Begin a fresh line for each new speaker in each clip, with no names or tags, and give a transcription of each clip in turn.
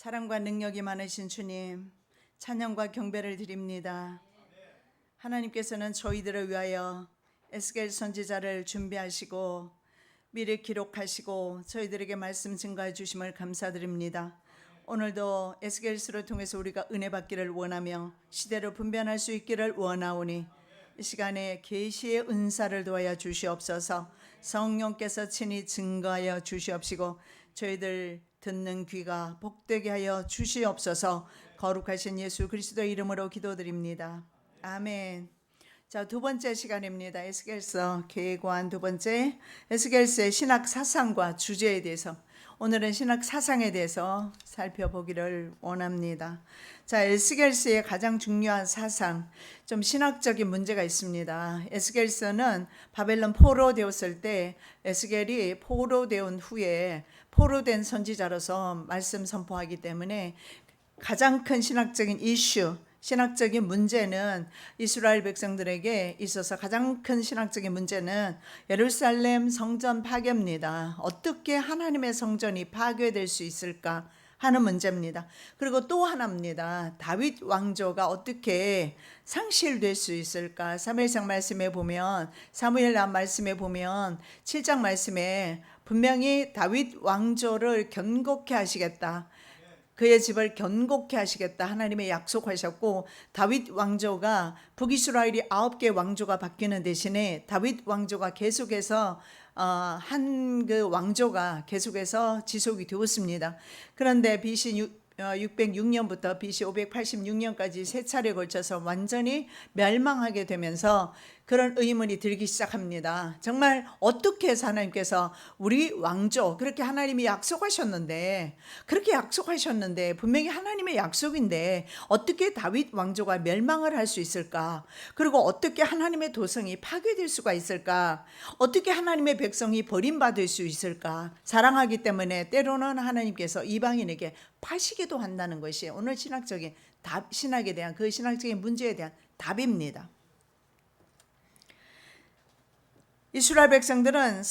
사랑과 능력이 많으신 주님, 찬양과 경배를 드립니다. 하나님께서는 저희들을 위하여 에스겔 선지자를 준비하시고 미리 기록하시고 저희들에게 말씀 증가해 주심을 감사드립니다. 오늘도 에스겔서를 통해서 우리가 은혜 받기를 원하며 시대를 분별할 수 있기를 원하오니 이 시간에 계시의 은사를 도하여 주시옵소서. 성령께서 친히 증거하여 주시옵시고 저희들 듣는 귀가 복되게 하여 주시옵소서. 거룩하신 예수 그리스도의 이름으로 기도드립니다. 아멘. 자, 두 번째 시간입니다. 에스겔서 계획관 두 번째, 에스겔서의 신학 사상과 주제에 대해서, 오늘은 신학 사상에 대해서 살펴보기를 원합니다. 자, 에스겔서의 가장 중요한 사상, 좀 신학적인 문제가 있습니다. 에스겔서는 바벨론 포로되었을 때 에스겔이 포로되온 후에 포로된 선지자로서 말씀 선포하기 때문에 가장 큰 신학적인 이슈, 신학적인 문제는 이스라엘 백성들에게 있어서 가장 큰 신학적인 문제는 예루살렘 성전 파괴입니다. 어떻게 하나님의 성전이 파괴될 수 있을까 하는 문제입니다. 그리고 또 하나입니다. 다윗 왕조가 어떻게 상실될 수 있을까? 사무엘상 말씀에 보면, 사무엘상 말씀에 보면 7장 말씀에 분명히 다윗 왕조를 견고케 하시겠다, 그의 집을 견고케 하시겠다 하나님의 약속하셨고, 다윗 왕조가 북이스라엘이 9개 왕조가 바뀌는 대신에 다윗 왕조가 계속해서 한 그 왕조가 계속해서 지속이 되었습니다. 그런데 BC 606년부터 BC 586년까지 세 차례에 걸쳐서 완전히 멸망하게 되면서 그런 의문이 들기 시작합니다. 정말 어떻게 해서 하나님께서 우리 왕조, 그렇게 하나님이 약속하셨는데, 분명히 하나님의 약속인데 어떻게 다윗 왕조가 멸망을 할 수 있을까? 그리고 어떻게 하나님의 도성이 파괴될 수가 있을까? 어떻게 하나님의 백성이 버림받을 수 있을까? 사랑하기 때문에 때로는 하나님께서 이방인에게 파시기도 한다는 것이 오늘 신학적인 답, 신학에 대한 그 신학적인 문제에 대한 답입니다. 이스라엘 백성들은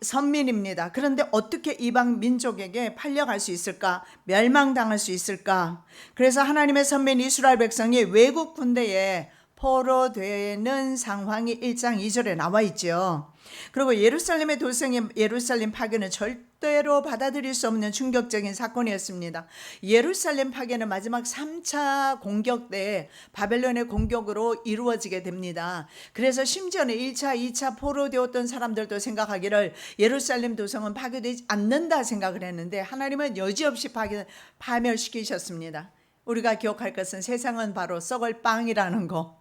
선민입니다. 그런데 어떻게 이방 민족에게 팔려갈 수 있을까? 멸망당할 수 있을까? 그래서 하나님의 선민 이스라엘 백성이 외국 군대에 포로되는 상황이 1장 2절에 나와 있죠. 그리고 예루살렘의 도성이 예루살렘 파괴는 절대로 받아들일 수 없는 충격적인 사건이었습니다. 예루살렘 파괴는 마지막 3차 공격 때 바벨론의 공격으로 이루어지게 됩니다. 그래서 심지어는 1차, 2차 포로되었던 사람들도 생각하기를 예루살렘 도성은 파괴되지 않는다 생각을 했는데 하나님은 여지없이 파멸시키셨습니다. 우리가 기억할 것은 세상은 바로 썩을 빵이라는 거.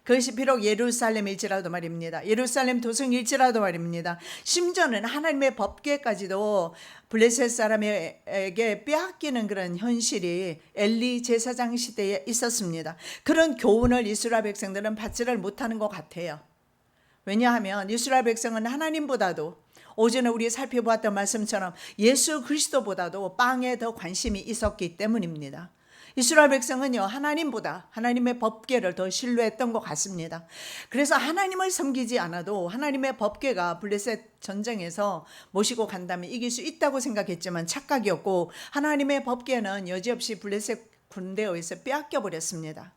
그것이 비록 예루살렘일지라도 말입니다. 예루살렘 도성일지라도 말입니다. 심지어는 하나님의 법궤까지도 블레셋 사람에게 빼앗기는 그런 현실이 엘리 제사장 시대에 있었습니다. 그런 교훈을 이스라엘 백성들은 받지를 못하는 것 같아요. 왜냐하면 이스라엘 백성은 하나님보다도 오전에 우리 살펴보았던 말씀처럼 예수 그리스도보다도 빵에 더 관심이 있었기 때문입니다. 이스라엘 백성은요, 하나님보다 하나님의 법궤를 더 신뢰했던 것 같습니다. 그래서 하나님을 섬기지 않아도 하나님의 법궤가 블레셋 전쟁에서 모시고 간다면 이길 수 있다고 생각했지만 착각이었고, 하나님의 법궤는 여지없이 블레셋 군대에 의해서 빼앗겨 버렸습니다.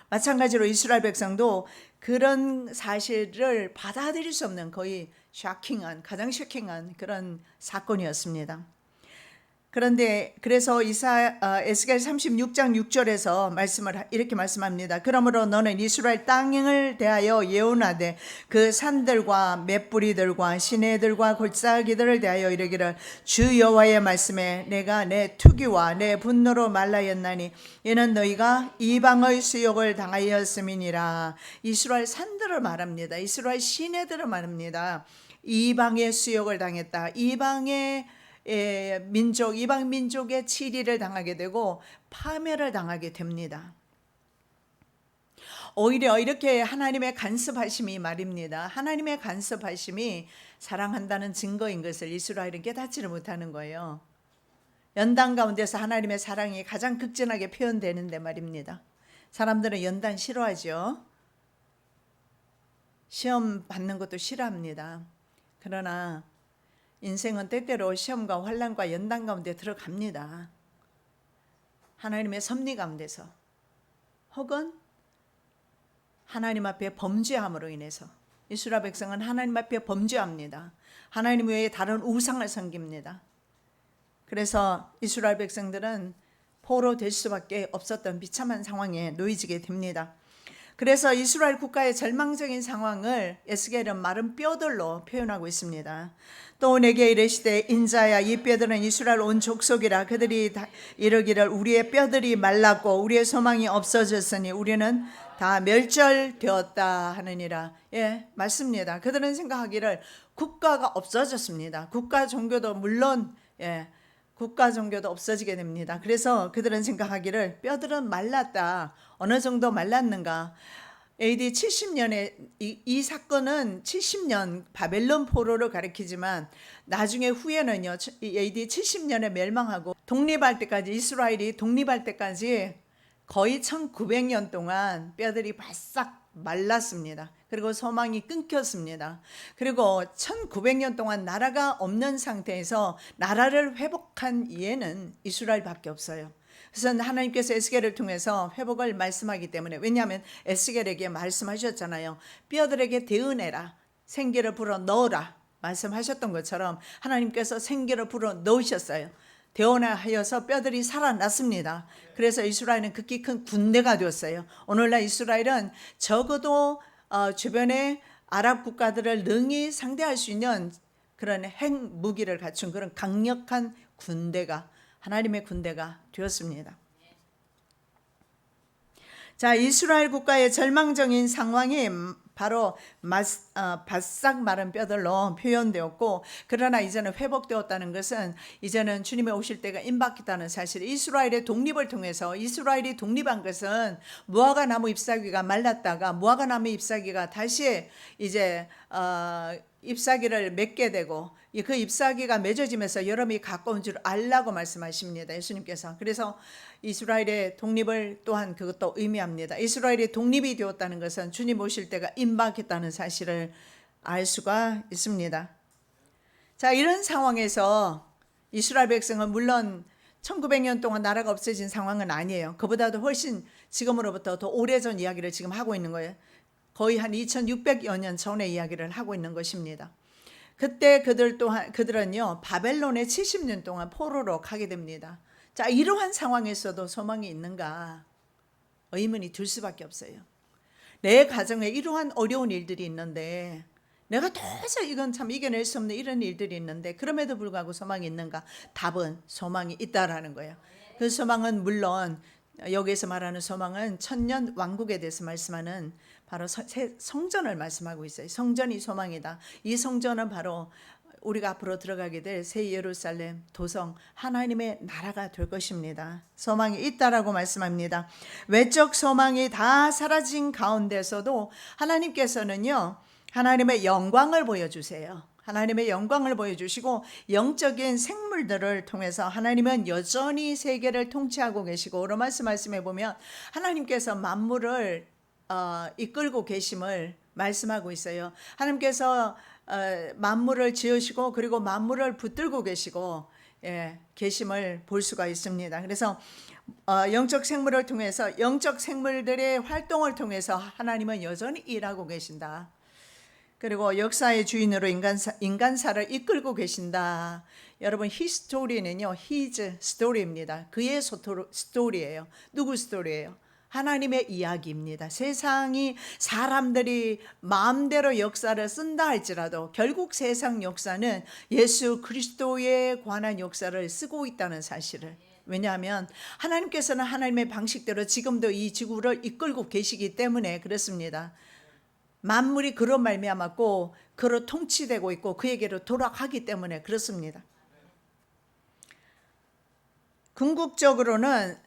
마찬가지로 이스라엘 백성도 그런 사실을 받아들일 수 없는 거의 가장 쇼킹한 그런 사건이었습니다. 그런데 그래서 에스겔 36장 6절에서 이렇게 말씀합니다. 그러므로 너는 이스라엘 땅을 대하여 예언하되 그 산들과 맷뿌리들과 시내들과 골짜기들을 대하여 이르기를 주 여호와의 말씀에 내가 내 투기와 내 분노로 말하였나니 이는 너희가 이방의 수욕을 당하였음이니라. 이스라엘 산들을 말합니다. 이스라엘 시내들을 말합니다. 이방의 수욕을 당했다. 이방 민족의 치리를 당하게 되고 파멸을 당하게 됩니다. 오히려 이렇게 하나님의 간섭하심이 말입니다. 하나님의 간섭하심이 사랑한다는 증거인 것을 이스라엘은 깨닫지를 못하는 거예요. 연단 가운데서 하나님의 사랑이 가장 극진하게 표현되는데 말입니다. 사람들은 연단 싫어하죠. 시험 받는 것도 싫어합니다. 그러나 인생은 때때로 시험과 환난과 연단 가운데 들어갑니다. 하나님의 섭리 가운데서 혹은 하나님 앞에 범죄함으로 인해서 이스라엘 백성은 하나님 앞에 범죄합니다. 하나님 외에 다른 우상을 섬깁니다. 그래서 이스라엘 백성들은 포로될 수밖에 없었던 비참한 상황에 놓이게 됩니다. 그래서 이스라엘 국가의 절망적인 상황을 에스겔은 마른 뼈들로 표현하고 있습니다. 또 내게 이르시되 인자야 이 뼈들은 이스라엘 온 족속이라 그들이 이르기를 우리의 뼈들이 말랐고 우리의 소망이 없어졌으니 우리는 다 멸절되었다 하느니라. 예, 맞습니다. 그들은 생각하기를 국가가 없어졌습니다. 국가 종교도 물론 국가 종교도 없어지게 됩니다. 그래서 그들은 생각하기를 뼈들은 말랐다. 어느 정도 말랐는가? AD 70년에 이 사건은 70년 바벨론 포로를 가리키지만 나중에 후에는요. AD 70년에 멸망하고 독립할 때까지 이스라엘이 독립할 때까지 거의 1900년 동안 뼈들이 바싹 말랐습니다. 그리고 소망이 끊겼습니다. 그리고 1900년 동안 나라가 없는 상태에서 나라를 회복한 이에는 이스라엘밖에 없어요. 그래서 하나님께서 에스겔을 통해서 회복을 말씀하기 때문에, 왜냐하면 에스겔에게 말씀하셨잖아요. 뼈들에게 대은해라, 생기를 불어 넣어라 말씀하셨던 것처럼 하나님께서 생기를 불어 넣으셨어요. 대원하여서 뼈들이 살아났습니다. 그래서 이스라엘은 극히 큰 군대가 되었어요. 오늘날 이스라엘은 적어도 주변의 아랍 국가들을 능히 상대할 수 있는 그런 핵무기를 갖춘 그런 강력한 군대가, 하나님의 군대가 되었습니다. 자, 이스라엘 국가의 절망적인 상황이 바로 바싹 마른 뼈들로 표현되었고, 그러나 이제는 회복되었다는 것은 이제는 주님의 오실 때가 임박했다는 사실. 이스라엘의 독립을 통해서, 이스라엘이 독립한 것은 무화과 나무 잎사귀가 말랐다가 무화과 나무 잎사귀가 다시 이제 잎사귀를 맺게 되고 그 잎사귀가 맺어지면서 여름이 가까운 줄 알라고 말씀하십니다. 예수님께서. 그래서 이스라엘의 독립을 또한 그것도 의미합니다. 이스라엘이 독립이 되었다는 것은 주님 오실 때가 임박했다는 사실을 알 수가 있습니다. 자, 이런 상황에서 이스라엘 백성은 물론 1900년 동안 나라가 없어진 상황은 아니에요. 그보다도 훨씬 지금으로부터 더 오래전 이야기를 지금 하고 있는 거예요. 거의 한 2600여 년 전의 이야기를 하고 있는 것입니다. 그때 그들은요 바벨론에 70년 동안 포로로 가게 됩니다. 자, 이러한 상황에서도 소망이 있는가? 의문이 들 수밖에 없어요. 내 가정에 이러한 어려운 일들이 있는데, 내가 도저히 이건 참 이겨낼 수 없는 이런 일들이 있는데 그럼에도 불구하고 소망이 있는가? 답은 소망이 있다라는 거예요. 그 소망은 물론 여기에서 말하는 소망은 천년 왕국에 대해서 말씀하는 바로 성전을 말씀하고 있어요. 성전이 소망이다. 이 성전은 바로 우리가 앞으로 들어가게 될 새 예루살렘 도성 하나님의 나라가 될 것입니다. 소망이 있다라고 말씀합니다. 외적 소망이 다 사라진 가운데서도 하나님께서는요 하나님의 영광을 보여주세요. 하나님의 영광을 보여주시고 영적인 생물들을 통해서 하나님은 여전히 세계를 통치하고 계시고, 로마서 말씀해 보면 하나님께서 만물을 이끌고 계심을 말씀하고 있어요. 하나님께서 만물을 지으시고 그리고 만물을 붙들고 계시고 계심을 볼 수가 있습니다. 그래서 영적 생물을 통해서, 영적 생물들의 활동을 통해서 하나님은 여전히 일하고 계신다. 그리고 역사의 주인으로 인간사를 이끌고 계신다. 여러분, 히스토리는요, his story입니다. 그의 스토리예요. 누구 스토리예요? 하나님의 이야기입니다. 세상이 사람들이 마음대로 역사를 쓴다 할지라도 결국 세상 역사는 예수 그리스도에 관한 역사를 쓰고 있다는 사실을, 왜냐하면 하나님께서는 하나님의 방식대로 지금도 이 지구를 이끌고 계시기 때문에 그렇습니다. 만물이 그로 말미암았고 그로 통치되고 있고 그에게로 돌아가기 때문에 그렇습니다. 궁극적으로는,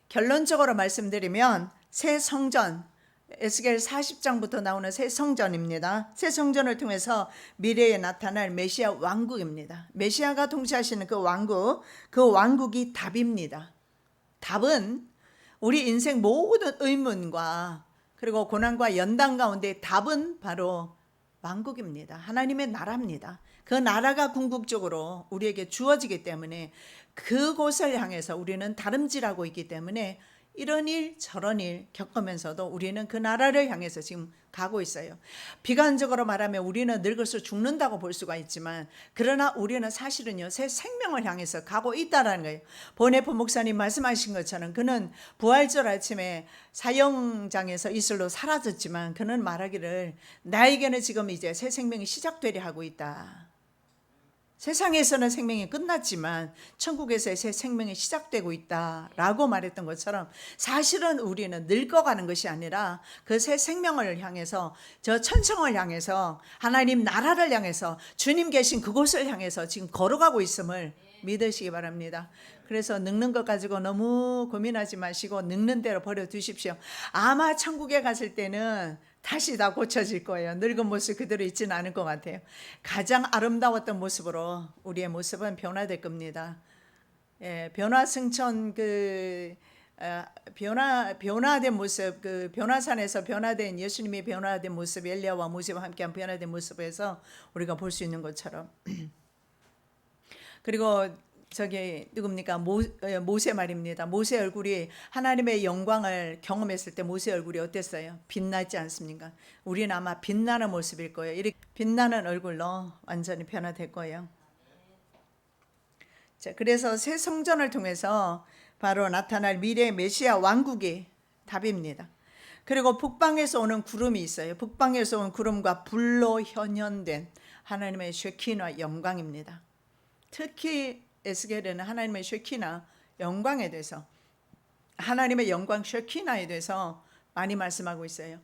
결론적으로 말씀드리면 새 성전, 에스겔 40장부터 나오는 새 성전입니다. 새 성전을 통해서 미래에 나타날 메시아 왕국입니다. 메시아가 통치하시는 그 왕국이 답입니다. 답은 우리 인생 모든 의문과 그리고 고난과 연단 가운데 답은 바로 왕국입니다. 하나님의 나라입니다. 그 나라가 궁극적으로 우리에게 주어지기 때문에 그곳을 향해서 우리는 다름질하고 있기 때문에 이런 일 저런 일 겪으면서도 우리는 그 나라를 향해서 지금 가고 있어요. 비관적으로 말하면 우리는 늙어서 죽는다고 볼 수가 있지만, 그러나 우리는 사실은요 새 생명을 향해서 가고 있다라는 거예요. 보네포 목사님 말씀하신 것처럼 그는 부활절 아침에 사형장에서 이슬로 사라졌지만 그는 말하기를 나에게는 지금 이제 새 생명이 시작되려 하고 있다. 세상에서는 생명이 끝났지만 천국에서의 새 생명이 시작되고 있다라고 말했던 것처럼, 사실은 우리는 늙어가는 것이 아니라 그 새 생명을 향해서, 저 천성을 향해서, 하나님 나라를 향해서, 주님 계신 그곳을 향해서 지금 걸어가고 있음을 믿으시기 바랍니다. 그래서 늙는 것 가지고 너무 고민하지 마시고 늙는 대로 버려두십시오. 아마 천국에 갔을 때는 다시 다 고쳐질 거예요. 늙은 모습 그대로 있지는 않을 것 같아요. 가장 아름다웠던 모습으로 우리의 모습은 변화될 겁니다. 변화승천 변화된 모습, 그 변화산에서 변화된 예수님의 변화된 모습, 엘리야와 모세와 함께한 변화된 모습에서 우리가 볼 수 있는 것처럼. 그리고 저기 누굽니까? 모세 말입니다. 모세 얼굴이 하나님의 영광을 경험했을 때 모세 얼굴이 어땠어요? 빛나지 않습니까? 우리는 아마 빛나는 모습일 거예요. 이렇게 빛나는 얼굴로 완전히 변화될 거예요. 자, 그래서 새 성전을 통해서 바로 나타날 미래의 메시아 왕국이 답입니다. 그리고 북방에서 오는 구름이 있어요. 북방에서 온 구름과 불로 현현된 하나님의 쉐키나 영광입니다. 특히 에스겔에는 하나님의 쉐키나 영광에 대해서, 하나님의 영광 쉐키나에 대해서 많이 말씀하고 있어요.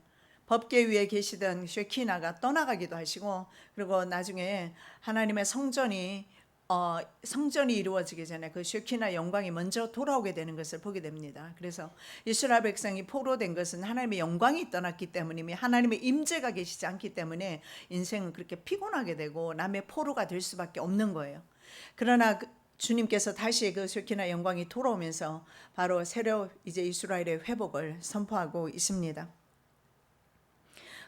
법궤 위에 계시던 쉐키나가 떠나가기도 하시고, 그리고 나중에 하나님의 성전이 이루어지기 전에 그 쉐키나 영광이 먼저 돌아오게 되는 것을 보게 됩니다. 그래서 이스라엘 백성이 포로된 것은 하나님의 영광이 떠났기 때문이며 하나님의 임재가 계시지 않기 때문에 인생은 그렇게 피곤하게 되고 남의 포로가 될 수밖에 없는 거예요. 그러나 주님께서 다시 그 쉐키나 영광이 돌아오면서 바로 새로 이제 이스라엘의 회복을 선포하고 있습니다.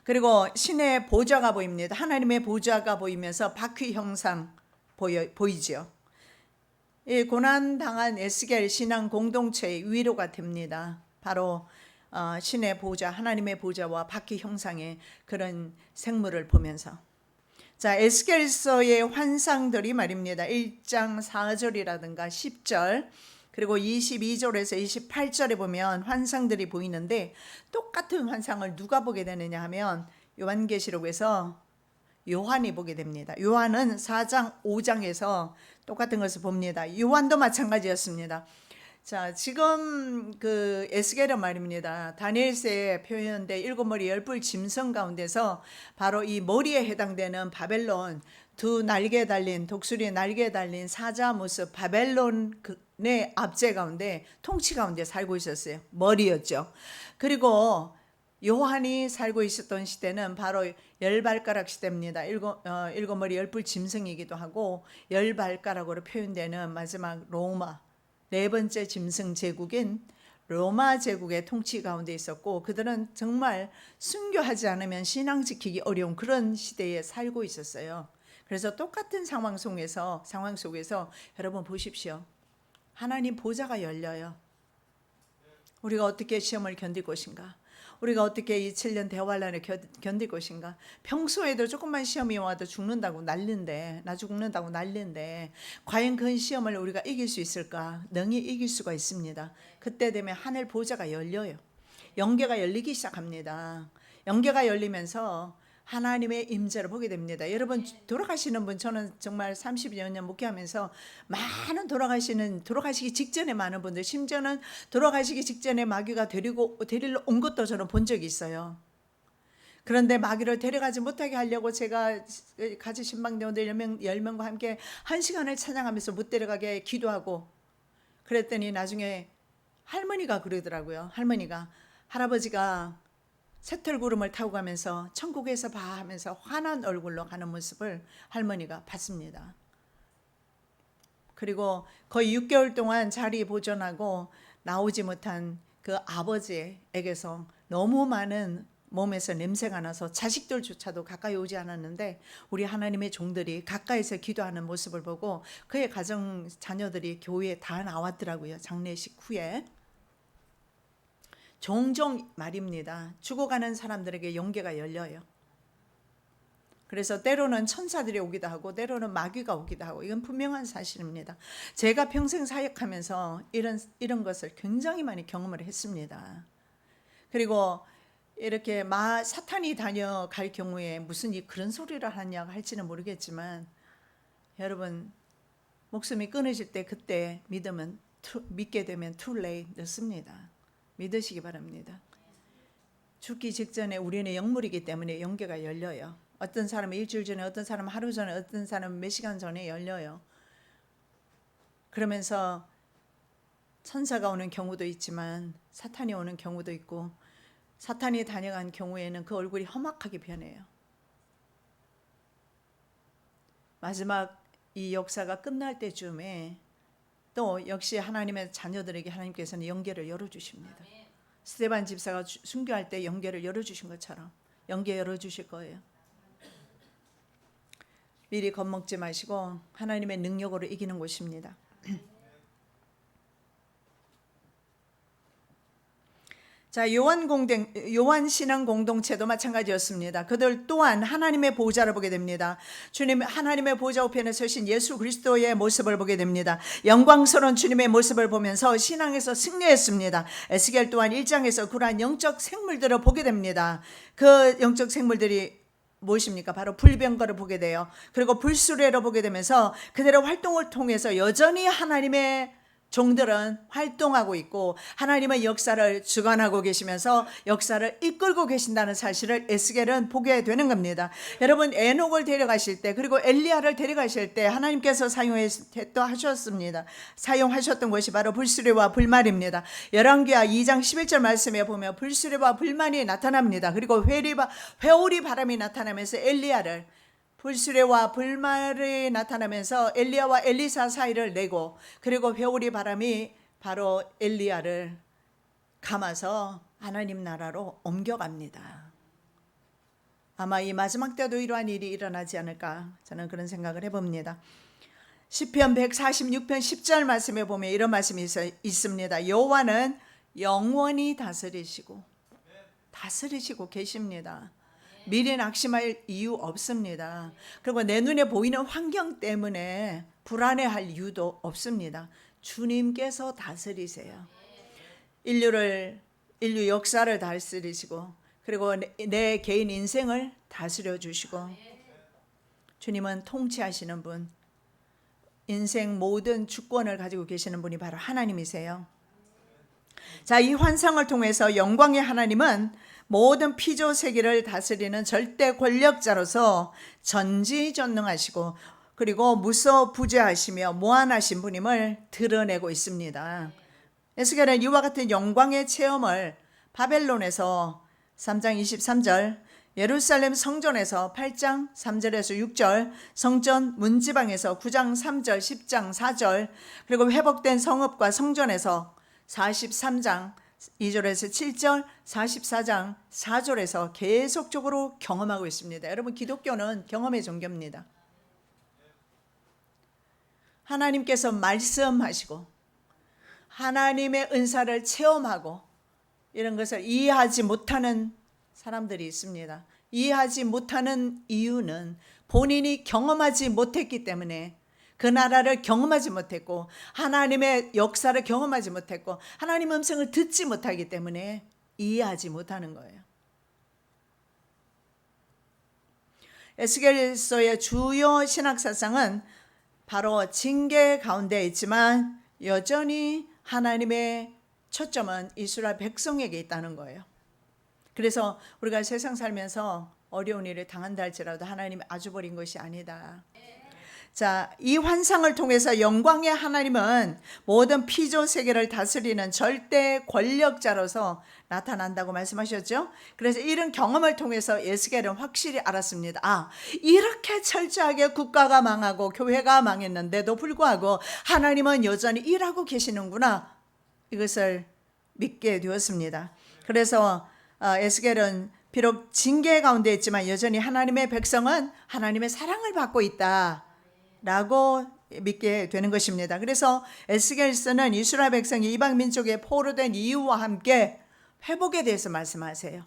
그리고 신의 보좌가 보입니다. 하나님의 보좌가 보이면서 바퀴 형상 보이죠. 이 고난당한 에스겔 신앙 공동체의 위로가 됩니다. 바로 신의 보좌, 하나님의 보좌와 바퀴 형상의 그런 생물을 보면서. 자, 에스겔서의 환상들이 말입니다. 1장 4절이라든가 10절, 그리고 22절에서 28절에 보면 환상들이 보이는데, 똑같은 환상을 누가 보게 되느냐 하면 요한계시록에서 요한이 보게 됩니다. 요한은 4장 5장에서 똑같은 것을 봅니다. 요한도 마찬가지였습니다. 자, 지금 그 에스겔은 말입니다. 다니엘서에 표현된 7머리 10뿔 짐승 가운데서 바로 이 머리에 해당되는 바벨론, 두 날개 달린, 독수리 날개 달린 사자 모습 바벨론의 압제 가운데, 통치 가운데 살고 있었어요. 머리였죠. 그리고 요한이 살고 있었던 시대는 바로 10발가락 시대입니다. 7머리 10뿔 짐승이기도 하고 10발가락으로 표현되는 마지막 로마, 네 번째 짐승 제국인 로마 제국의 통치 가운데 있었고, 그들은 정말 순교하지 않으면 신앙 지키기 어려운 그런 시대에 살고 있었어요. 그래서 똑같은 상황 속에서 여러분 보십시오. 하나님 보좌가 열려요. 우리가 어떻게 시험을 견딜 것인가? 우리가 어떻게 이 7년 대환란을 견딜 것인가? 평소에도 조금만 시험이 와도 죽는다고 난리인데, 나 죽는다고 난리인데 과연 그 시험을 우리가 이길 수 있을까? 능히 이길 수가 있습니다. 그때 되면 하늘 보좌가 열려요. 영계가 열리기 시작합니다. 영계가 열리면서 하나님의 임재를 보게 됩니다. 여러분, 돌아가시는 분, 저는 정말 30여 년 목회하면서 많은 돌아가시기 직전에 많은 분들, 심지어는 돌아가시기 직전에 마귀가 데리러 온 것도 저는 본 적이 있어요. 그런데 마귀를 데려가지 못하게 하려고 제가 같이 신방대원들 10명과 함께 1시간을 찬양하면서 못 데려가게 기도하고, 그랬더니 나중에 할머니가 그러더라고요. 할아버지가 새털구름을 타고 가면서 천국에서 봐 하면서 환한 얼굴로 가는 모습을 할머니가 봤습니다. 그리고 거의 6개월 동안 자리 보존하고 나오지 못한 그 아버지에게서 너무 많은 몸에서 냄새가 나서 자식들조차도 가까이 오지 않았는데 우리 하나님의 종들이 가까이서 기도하는 모습을 보고 그의 가정 자녀들이 교회에 다 나왔더라고요. 장례식 후에. 종종 말입니다. 죽어가는 사람들에게 영계가 열려요. 그래서 때로는 천사들이 오기도 하고 때로는 마귀가 오기도 하고 이건 분명한 사실입니다. 제가 평생 사역하면서 이런 것을 굉장히 많이 경험을 했습니다. 그리고 이렇게 사탄이 다녀갈 경우에 무슨 그런 소리를 하냐 할지는 모르겠지만 여러분 목숨이 끊어질 때 그때 믿게 되면 too late 늦습니다. 믿으시기 바랍니다. 죽기 직전에 우리는 영물이기 때문에 영계가 열려요. 어떤 사람은 일주일 전에, 어떤 사람은 하루 전에, 어떤 사람은 몇 시간 전에 열려요. 그러면서 천사가 오는 경우도 있지만 사탄이 오는 경우도 있고 사탄이 다녀간 경우에는 그 얼굴이 험악하게 변해요. 마지막 이 역사가 끝날 때쯤에 또 역시 하나님의 자녀들에게 하나님께서는 영계를 열어주십니다. 스데반 집사가 순교할 때 영계를 열어주신 것처럼 영계 열어주실 거예요. 미리 겁먹지 마시고 하나님의 능력으로 이기는 곳입니다. 자, 요한 신앙 공동체도 마찬가지였습니다. 그들 또한 하나님의 보좌를 보게 됩니다. 주님 하나님의 보좌 우편에 서신 예수 그리스도의 모습을 보게 됩니다. 영광스러운 주님의 모습을 보면서 신앙에서 승리했습니다. 에스겔 또한 1장에서 그러한 영적 생물들을 보게 됩니다. 그 영적 생물들이 무엇입니까? 바로 불병거를 보게 돼요. 그리고 불수레로 보게 되면서 그들의 활동을 통해서 여전히 하나님의 종들은 활동하고 있고 하나님의 역사를 주관하고 계시면서 역사를 이끌고 계신다는 사실을 에스겔은 보게 되는 겁니다. 여러분 에녹을 데려가실 때 그리고 엘리야를 데려가실 때 하나님께서 사용하셨던 것이 바로 불수레와 불말입니다. 열왕기하 2장 11절 말씀에 보면 불수레와 불말이 나타납니다. 그리고 회오리 바람이 나타나면서 엘리야를 불수레와 불말이 나타나면서 엘리야와 엘리사 사이를 내고 그리고 회오리 바람이 바로 엘리야를 감아서 하나님 나라로 옮겨갑니다. 아마 이 마지막 때도 이러한 일이 일어나지 않을까 저는 그런 생각을 해봅니다. 시편 146편 10절 말씀에 보면 이런 말씀이 있습니다. 여호와는 영원히 다스리시고 계십니다. 미리 낙심할 이유 없습니다. 그리고 내 눈에 보이는 환경 때문에 불안해할 이유도 없습니다. 주님께서 다스리세요. 인류 역사를 다스리시고 그리고 내 개인 인생을 다스려 주시고 주님은 통치하시는 분, 인생 모든 주권을 가지고 계시는 분이 바로 하나님이세요. 자, 이 환상을 통해서 영광의 하나님은 모든 피조 세계를 다스리는 절대 권력자로서 전지전능하시고 그리고 무소부재하시며 무한하신 분임을 드러내고 있습니다. 에스겔은 이와 같은 영광의 체험을 바벨론에서 3장 23절, 예루살렘 성전에서 8장 3절에서 6절, 성전 문지방에서 9장 3절, 10장 4절, 그리고 회복된 성읍과 성전에서 43장 2절에서 7절, 44장 4절에서 계속적으로 경험하고 있습니다. 여러분, 기독교는 경험의 종교입니다. 하나님께서 말씀하시고 하나님의 은사를 체험하고 이런 것을 이해하지 못하는 사람들이 있습니다. 이해하지 못하는 이유는 본인이 경험하지 못했기 때문에, 그 나라를 경험하지 못했고 하나님의 역사를 경험하지 못했고 하나님의 음성을 듣지 못하기 때문에 이해하지 못하는 거예요. 에스겔서의 주요 신학사상은 바로 징계 가운데 있지만 여전히 하나님의 초점은 이스라엘 백성에게 있다는 거예요. 그래서 우리가 세상 살면서 어려운 일을 당한다 할지라도 하나님이 아주버린 것이 아니다. 자, 이 환상을 통해서 영광의 하나님은 모든 피조 세계를 다스리는 절대 권력자로서 나타난다고 말씀하셨죠. 그래서 이런 경험을 통해서 에스겔은 확실히 알았습니다. 아, 이렇게 철저하게 국가가 망하고 교회가 망했는데도 불구하고 하나님은 여전히 일하고 계시는구나, 이것을 믿게 되었습니다. 그래서 에스겔은 비록 징계 가운데 있지만 여전히 하나님의 백성은 하나님의 사랑을 받고 있다라고 믿게 되는 것입니다. 그래서 에스겔서는 이스라엘 백성이 이방 민족에 포로된 이유와 함께 회복에 대해서 말씀하세요.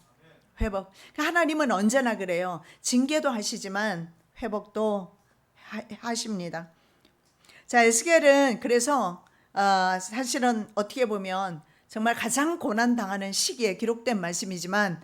회복. 하나님은 언제나 그래요. 징계도 하시지만 회복도 하십니다. 자, 에스겔은 그래서 사실은 어떻게 보면 정말 가장 고난당하는 시기에 기록된 말씀이지만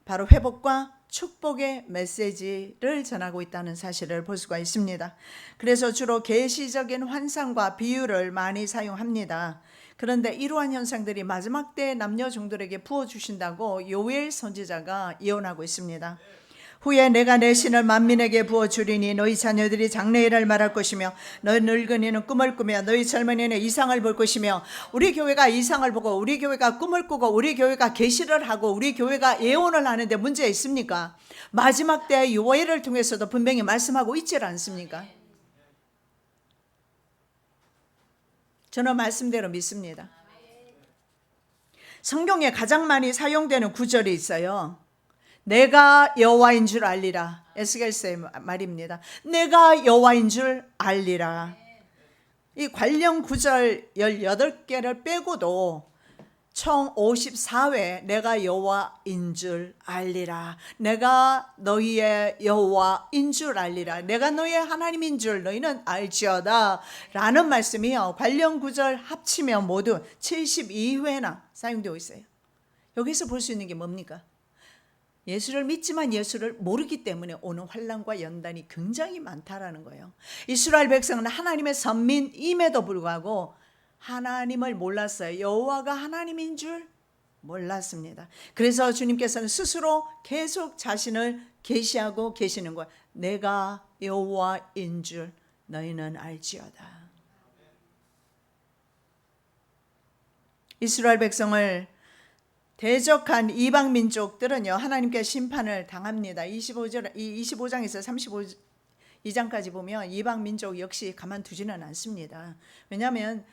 바로 회복과 축복의 메시지를 전하고 있다는 사실을 볼 수가 있습니다. 그래서 주로 계시적인 환상과 비유를 많이 사용합니다. 그런데 이러한 현상들이 마지막 때 남녀 종들에게 부어주신다고 요엘 선지자가 예언하고 있습니다. 후에 내가 내 신을 만민에게 부어주리니 너희 자녀들이 장래일을 말할 것이며 너희 늙은이는 꿈을 꾸며 너희 젊은이는 이상을 볼 것이며, 우리 교회가 이상을 보고 우리 교회가 꿈을 꾸고 우리 교회가 계시를 하고 우리 교회가 예언을 하는데 문제 있습니까? 마지막 때 요엘을 통해서도 분명히 말씀하고 있지 않습니까? 저는 말씀대로 믿습니다. 성경에 가장 많이 사용되는 구절이 있어요. 내가 여호와인 줄 알리라. 에스겔서의 말입니다. 내가 여호와인 줄 알리라. 이 관련 구절 18개를 빼고도 총 54회 내가 여호와인 줄 알리라. 내가 너희의 여호와인 줄 알리라. 내가 너희의 하나님인 줄 너희는 알지어다 라는 말씀이요, 관련 구절 합치면 모두 72회나 사용되고 있어요. 여기서 볼 수 있는 게 뭡니까? 예수를 믿지만 예수를 모르기 때문에 오는 환난과 연단이 굉장히 많다라는 거예요. 이스라엘 백성은 하나님의 선민임에도 불구하고 하나님을 몰랐어요. 여호와가 하나님인 줄 몰랐습니다. 그래서 주님께서는 스스로 계속 자신을 계시하고 계시는 거예요. 내가 여호와인 줄 너희는 알지어다. 이스라엘 백성을 대적한 이방 민족들은요, 하나님께 심판을 당합니다. 25장에서 32장까지 보면 이방 민족 역시 가만두지는 않습니다. 왜냐하면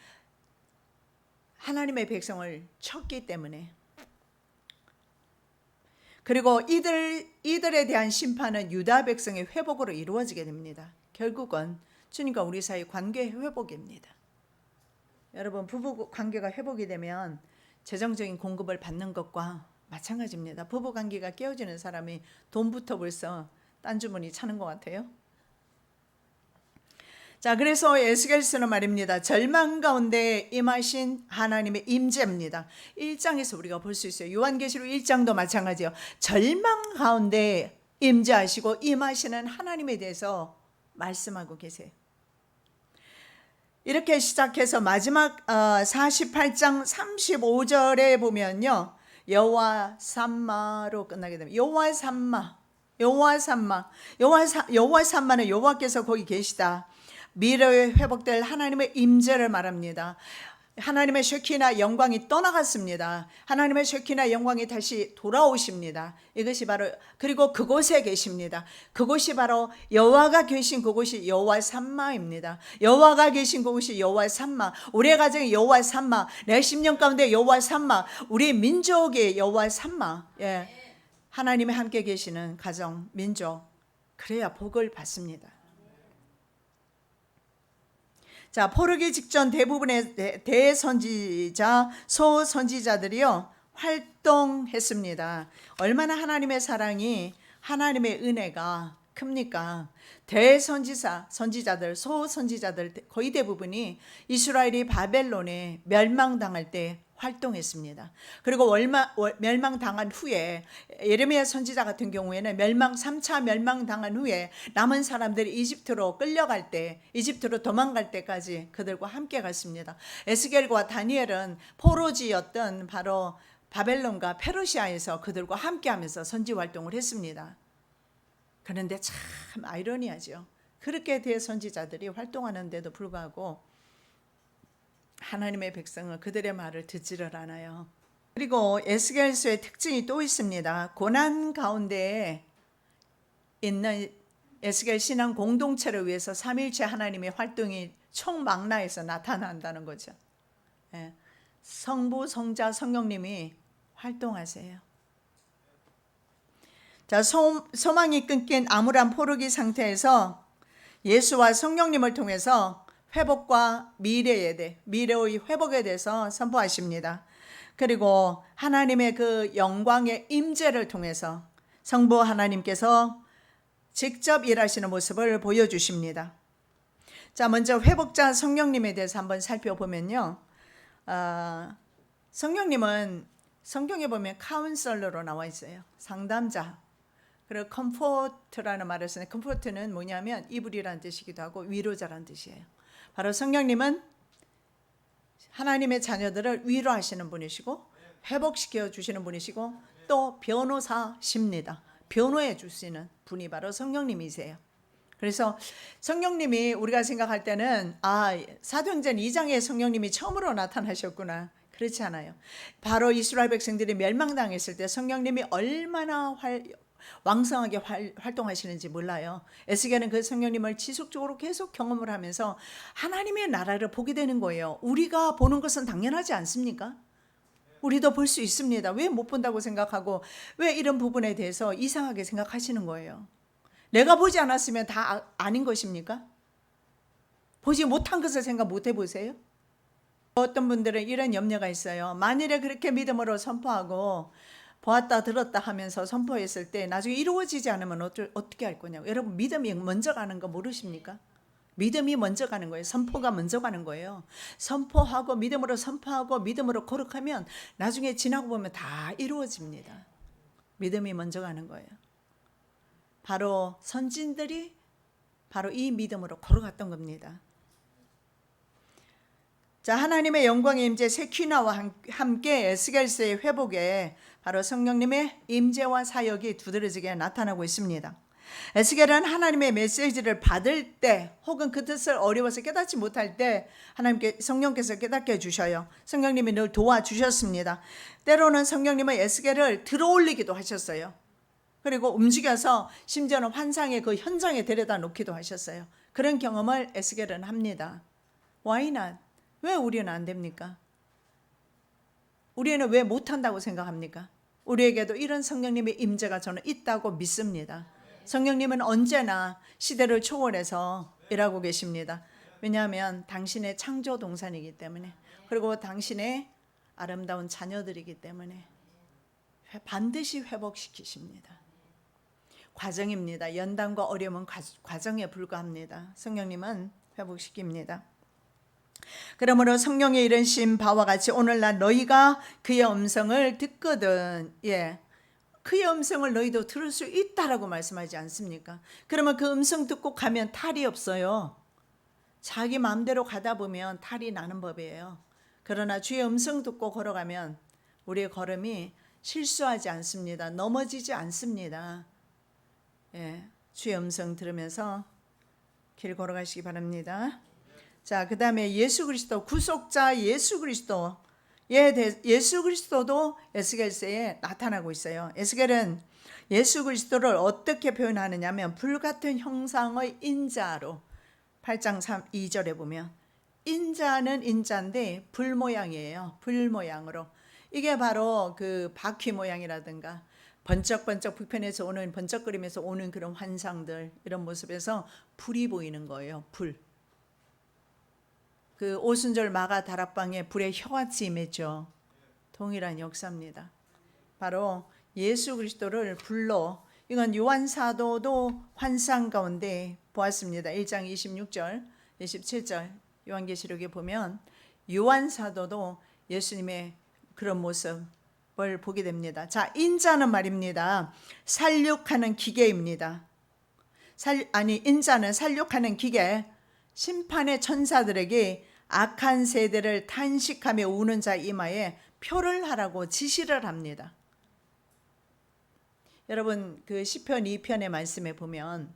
하나님의 백성을 쳤기 때문에. 그리고 이들에 대한 심판은 유다 백성의 회복으로 이루어지게 됩니다. 결국은 주님과 우리 사이 관계 회복입니다. 여러분, 부부 관계가 회복이 되면 재정적인 공급을 받는 것과 마찬가지입니다. 부부 관계가 깨어지는 사람이 돈부터 벌써 딴 주머니 차는 것 같아요. 자, 그래서 에스겔서는 말입니다. 절망 가운데 임하신 하나님의 임재입니다. 1장에서 우리가 볼 수 있어요. 요한계시록 1장도 마찬가지예요. 절망 가운데 임재하시고 임하시는 하나님에 대해서 말씀하고 계세요. 이렇게 시작해서 마지막 48장 35절에 보면요, 여호와 삼마로 끝나게 됩니다. 여호와 삼마는 여호와께서 거기 계시다. 미래에 회복될 하나님의 임재를 말합니다. 하나님의 쉐키나 영광이 떠나갔습니다. 하나님의 쉐키나 영광이 다시 돌아오십니다. 이것이 바로, 그리고 그곳에 계십니다. 그곳이 바로 여호와가 계신 그곳이 여호와 삼마입니다. 여호와가 계신 그곳이 여호와 삼마. 우리의 가정이 여호와 삼마, 내 심령 가운데 여호와 삼마, 우리 민족의 여호와 삼마. 예, 하나님이 함께 계시는 가정, 민족, 그래야 복을 받습니다. 자, 포르기 직전 대부분의 대선지자, 소선지자들이요 활동했습니다. 얼마나 하나님의 사랑이, 하나님의 은혜가 큽니까? 선지자들, 소선지자들 거의 대부분이 이스라엘이 바벨론에 멸망당할 때 활동했습니다. 그리고 멸망당한 후에 예레미야 선지자 같은 경우에는 3차 멸망당한 후에 남은 사람들이 이집트로 끌려갈 때, 이집트로 도망갈 때까지 그들과 함께 갔습니다. 에스겔과 다니엘은 포로지였던 바로 바벨론과 페르시아에서 그들과 함께하면서 선지 활동을 했습니다. 그런데 참 아이러니하죠. 그렇게 대선지자들이 활동하는데도 불구하고 하나님의 백성은 그들의 말을 듣지를 않아요. 그리고 에스겔서의 특징이 또 있습니다. 고난 가운데 있는 에스겔 신앙 공동체를 위해서 삼일체 하나님의 활동이 총망라에서 나타난다는 거죠. 예. 성부, 성자, 성령님이 활동하세요. 자, 소망이 끊긴 암울한 포르기 상태에서 예수와 성령님을 통해서 회복과 미래의 회복에 대해서 선포하십니다. 그리고 하나님의 그 영광의 임재를 통해서 성부 하나님께서 직접 일하시는 모습을 보여주십니다. 자, 먼저 회복자 성령님에 대해서 한번 살펴보면요. 성령님은 성경에 보면 카운셀러로 나와 있어요. 상담자. 그리고 컴포트라는 말을 쓰는데, 컴포트는 뭐냐면 이불이라는 뜻이기도 하고 위로자라는 뜻이에요. 바로 성령님은 하나님의 자녀들을 위로하시는 분이시고 회복시켜 주시는 분이시고 또 변호사십니다. 변호해 주시는 분이 바로 성령님이세요. 그래서 성령님이 우리가 생각할 때는 사도행전 2장에 성령님이 처음으로 나타나셨구나. 그렇지 않아요. 바로 이스라엘 백성들이 멸망당했을 때 성령님이 얼마나 왕성하게 활동하시는지 몰라요. 에스겔은 그 성령님을 지속적으로 계속 경험을 하면서 하나님의 나라를 보게 되는 거예요. 우리가 보는 것은 당연하지 않습니까? 우리도 볼 수 있습니다. 왜 못 본다고 생각하고 왜 이런 부분에 대해서 이상하게 생각하시는 거예요? 내가 보지 않았으면 다 아닌 것입니까? 보지 못한 것을 생각 못 해보세요? 어떤 분들은 이런 염려가 있어요. 만일에 그렇게 믿음으로 선포하고 보았다 들었다 하면서 선포했을 때 나중에 이루어지지 않으면 어떻게 할 거냐고. 여러분, 믿음이 먼저 가는 거 모르십니까? 믿음이 먼저 가는 거예요. 선포가 먼저 가는 거예요. 선포하고 믿음으로 선포하고 믿음으로 거룩하면 나중에 지나고 보면 다 이루어집니다. 믿음이 먼저 가는 거예요. 바로 선진들이 바로 이 믿음으로 걸어갔던 겁니다. 자, 하나님의 영광의 임재 세키나와 함께 에스겔서의 회복에 바로 성령님의 임재와 사역이 두드러지게 나타나고 있습니다. 에스겔은 하나님의 메시지를 받을 때 혹은 그 뜻을 어려워서 깨닫지 못할 때 하나님께 성령께서 깨닫게 해주셔요. 성령님이 늘 도와주셨습니다. 때로는 성령님은 에스겔을 들어올리기도 하셨어요. 그리고 움직여서 심지어는 환상의 그 현장에 데려다 놓기도 하셨어요. 그런 경험을 에스겔은 합니다. Why not? 왜 우리는 안 됩니까? 우리는 왜 못한다고 생각합니까? 우리에게도 이런 성령님의 임재가 저는 있다고 믿습니다. 성령님은 언제나 시대를 초월해서 일하고 계십니다. 왜냐하면 당신의 창조 동산이기 때문에, 그리고 당신의 아름다운 자녀들이기 때문에 반드시 회복시키십니다. 과정입니다. 연단과 어려움은 과정에 불과합니다. 성령님은 회복시킵니다. 그러므로 성령의 이르신 바와 같이 오늘날 너희가 그의 음성을 듣거든, 그의 음성을 너희도 들을 수 있다라고 말씀하지 않습니까? 그러면 그 음성 듣고 가면 탈이 없어요. 자기 마음대로 가다 보면 탈이 나는 법이에요. 그러나 주의 음성 듣고 걸어가면 우리의 걸음이 실수하지 않습니다. 넘어지지 않습니다. 주의 음성 들으면서 길 걸어가시기 바랍니다. 자, 그 다음에 예수 그리스도, 구속자 예수 그리스도, 예수 그리스도도 에스겔서에 나타나고 있어요. 에스겔은 예수 그리스도를 어떻게 표현하느냐 하면 불같은 형상의 인자로, 8장 2절에 보면 인자는 인자인데 불 모양이에요. 불 모양으로. 이게 바로 그 바퀴 모양이라든가 번쩍번쩍 불편해서 오는, 번쩍거리면서 오는 그런 환상들, 이런 모습에서 불이 보이는 거예요. 불. 그 오순절 마가 다락방에 불의 혀같이 임했죠. 동일한 역사입니다. 바로 예수 그리스도를 불로, 이건 요한 사도도 환상 가운데 보았습니다. 1장 26절, 27절 요한계시록에 보면 요한 사도도 예수님의 그런 모습을 보게 됩니다. 자, 인자는 말입니다. 살육하는 기계입니다. 인자는 살육하는 기계, 심판의 천사들에게 악한 세대를 탄식하며 우는 자 이마에 표를 하라고 지시를 합니다. 여러분, 그 시편 2편의 말씀에 보면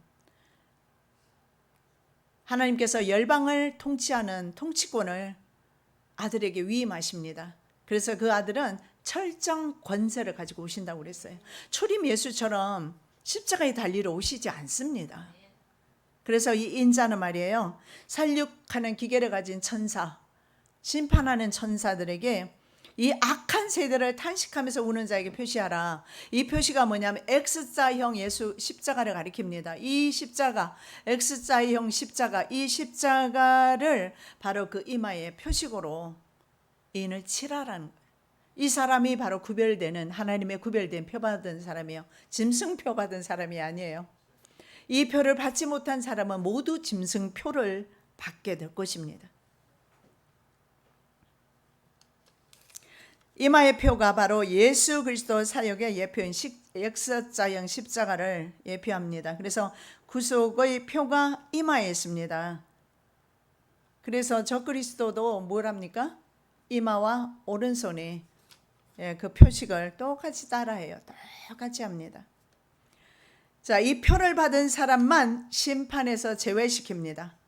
하나님께서 열방을 통치하는 통치권을 아들에게 위임하십니다. 그래서 그 아들은 철저한 권세를 가지고 오신다고 그랬어요. 초림 예수처럼 십자가에 달리러 오시지 않습니다. 그래서 이 인자는 말이에요, 살육하는 기계를 가진 천사, 심판하는 천사들에게 이 악한 세대를 탄식하면서 우는 자에게 표시하라. 이 표시가 뭐냐면 X자형 예수 십자가를 가리킵니다. 이 십자가, X자형 십자가, 이 십자가를 바로 그 이마에 표식으로 인을 칠하라는 거예요. 이 사람이 바로 구별되는, 하나님의 구별된 표 받은 사람이에요. 짐승표 받은 사람이 아니에요. 이 표를 받지 못한 사람은 모두 짐승표를 받게 될 것입니다. 이마의 표가 바로 예수 그리스도 사역의 예표인 X자형 십자가를 예표합니다. 그래서 구속의 표가 이마에 있습니다. 그래서 저 그리스도도 뭘 합니까? 이마와 오른손에 그 표식을 똑같이 따라해요. 똑같이 합니다. 자, 이 표를 받은 사람만 심판에서 제외시킵니다.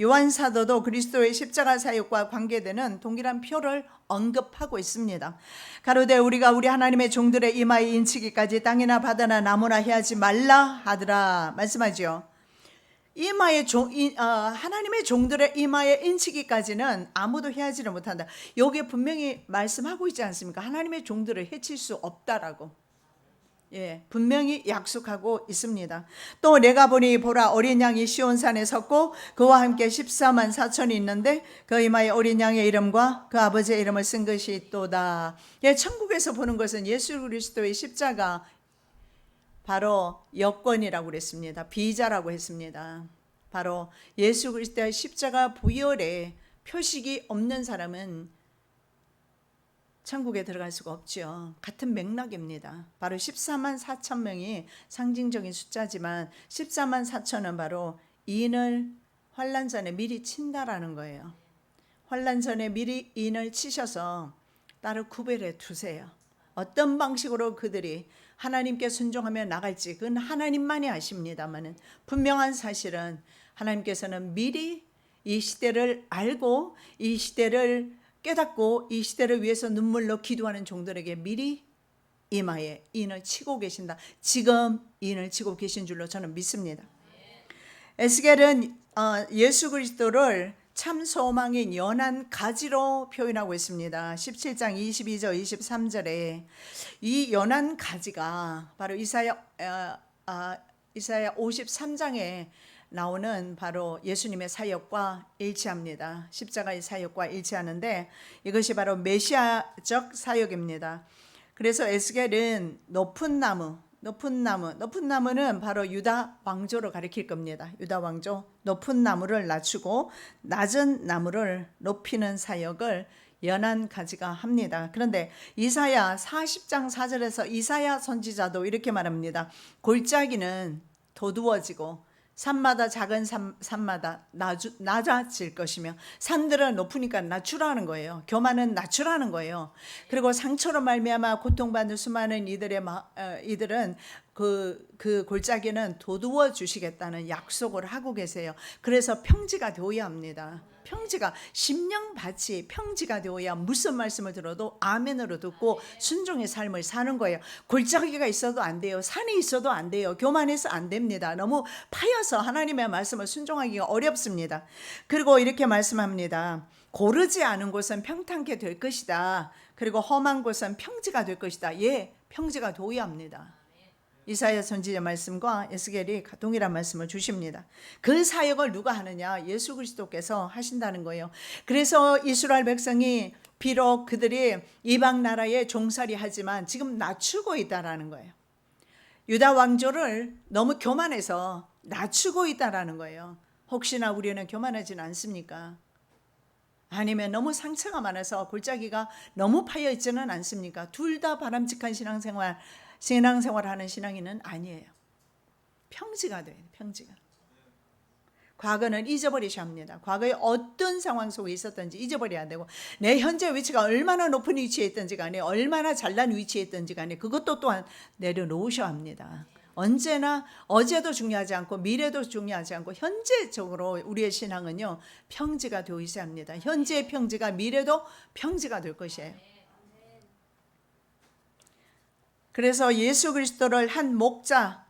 요한 사도도 그리스도의 십자가 사역과 관계되는 동일한 표를 언급하고 있습니다. 가로되 우리가 우리 하나님의 종들의 이마에 인치기까지 땅이나 바다나 나무나 해하지 말라 하더라 말씀하죠. 이마에 하나님의 종들의 이마에 인치기까지는 아무도 해하지를 못한다. 여기에 분명히 말씀하고 있지 않습니까? 하나님의 종들을 해칠 수 없다라고. 분명히 약속하고 있습니다. 또 내가 보니 보라 어린 양이 시온산에 섰고 그와 함께 14만 4천이 있는데 그 이마에 어린 양의 이름과 그 아버지의 이름을 쓴 것이 있도다. 천국에서 보는 것은 예수 그리스도의 십자가 바로 여권이라고 그랬습니다. 비자라고 했습니다. 바로 예수 그리스도의 십자가 부열에 표식이 없는 사람은 천국에 들어갈 수가 없죠. 같은 맥락입니다. 바로 14만 4천 명이 상징적인 숫자지만 14만 4천은 바로 인을 환난 전에 미리 친다라는 거예요. 환난 전에 미리 인을 치셔서 따로 구별해 두세요. 어떤 방식으로 그들이 하나님께 순종하며 나갈지 그건 하나님만이 아십니다만은 분명한 사실은 하나님께서는 미리 이 시대를 알고 이 시대를 깨닫고 이 시대를 위해서 눈물로 기도하는 종들에게 미리 이마에 인을 치고 계신다. 지금 인을 치고 계신 줄로 저는 믿습니다. 에스겔은 예수 그리스도를 참 소망인 연한 가지로 표현하고 있습니다. 17장 22절 23절에 이 연한 가지가 바로 이사야 53장에 나오는 바로 예수님의 사역과 일치합니다. 십자가의 사역과 일치하는데 이것이 바로 메시아적 사역입니다. 그래서 에스겔은 높은 나무는 바로 유다 왕조를 가리킬 겁니다. 유다 왕조, 높은 나무를 낮추고 낮은 나무를 높이는 사역을 연한 가지가 합니다. 그런데 이사야 40장 4절에서 이사야 선지자도 이렇게 말합니다. 골짜기는 도두어지고 산마다 작은 산마다 낮아질 것이며 산들은 높으니까 낮추라는 거예요. 교만은 낮추라는 거예요. 그리고 상처로 말미암아 고통받는 수많은 이들은 그 골짜기는 도두어 주시겠다는 약속을 하고 계세요. 그래서 평지가 되어야 합니다. 평지가 심령밭이 평지가 되어야 무슨 말씀을 들어도 아멘으로 듣고 순종의 삶을 사는 거예요. 골짜기가 있어도 안 돼요. 산이 있어도 안 돼요. 교만해서 안 됩니다. 너무 파여서 하나님의 말씀을 순종하기가 어렵습니다. 그리고 이렇게 말씀합니다. 고르지 않은 곳은 평탄케 될 것이다. 그리고 험한 곳은 평지가 될 것이다. 평지가 되어야 합니다. 이사야 선지자 말씀과 에스겔이 동일한 말씀을 주십니다. 그 사역을 누가 하느냐? 예수 그리스도께서 하신다는 거예요. 그래서 이스라엘 백성이 비록 그들이 이방 나라에 종살이 하지만 지금 낮추고 있다라는 거예요. 유다 왕조를 너무 교만해서 낮추고 있다라는 거예요. 혹시나 우리는 교만하지는 않습니까? 아니면 너무 상처가 많아서 골짜기가 너무 파여 있지는 않습니까? 둘 다 바람직한 신앙생활하는 신앙인은 아니에요. 평지가 돼요. 평지가. 과거는 잊어버리셔야 합니다. 과거에 어떤 상황 속에 있었든지 잊어버려야 되고 내 현재 위치가 얼마나 높은 위치에 있든지 간에 얼마나 잘난 위치에 있든지 간에 그것도 또한 내려놓으셔야 합니다. 언제나 어제도 중요하지 않고 미래도 중요하지 않고 현재적으로 우리의 신앙은요 평지가 되어 있어야 합니다. 현재의 평지가 미래도 평지가 될 것이에요. 그래서 예수 그리스도를 한 목자,